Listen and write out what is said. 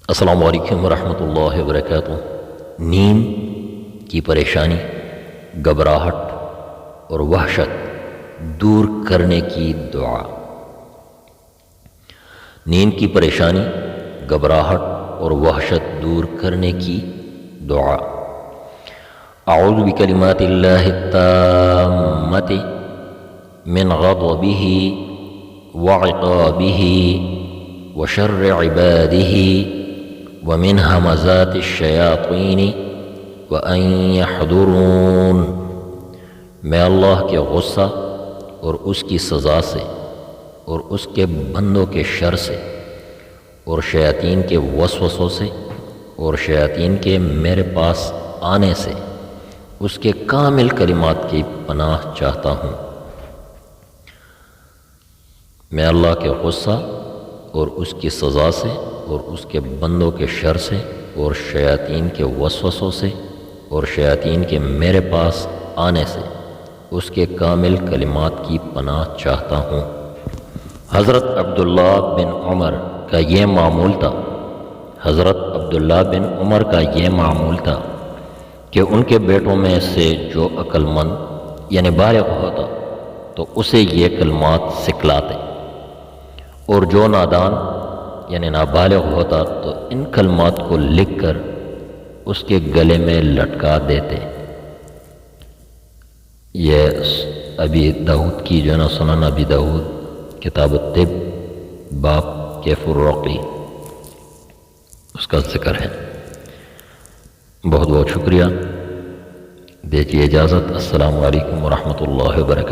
السلام علیکم ورحمۃ اللہ وبرکاتہ۔ نیند کی پریشانی، گھبراہٹ اور وحشت دور کرنے کی دعا۔ نیند کی پریشانی، گھبراہٹ اور وحشت دور کرنے کی دعا۔ اعوذ بکلمات اللہ التامۃ من غضبہ وعقابہ وشر عبادہ ومن ہمزات الشیاطین وان یحضرون۔ میں اللہ کے غصہ اور اس کی سزا سے اور اس کے بندوں کے شر سے اور شیاطین کے وسوسوں سے اور شیاطین کے میرے پاس آنے سے اس کے کامل کلمات کی پناہ چاہتا ہوں۔ میں اللہ کے غصہ اور اس کی سزا سے اور اس کے بندوں کے شر سے اور شیاطین کے وسوسوں سے اور شیاطین کے میرے پاس آنے سے اس کے کامل کلمات کی پناہ چاہتا ہوں۔ حضرت عبداللہ بن عمر کا یہ معمول تھا یہ معمول تھا کہ ان کے بیٹوں میں سے جو عقل مند یعنی بالغ ہوتا تو اسے یہ کلمات سکھلاتے، اور جو نادان یعنی نابالغ ہوتا تو ان کلمات کو لکھ کر اس کے گلے میں لٹکا دیتے۔ یہ ابی داؤد کی جو ہے نا سنن ابی داؤد کتاب الطب باب کیف الرقی اس کا ذکر ہے۔ بہت بہت شکریہ، دیجیے اجازت۔ السلام علیکم ورحمۃ اللہ وبرکاتہ۔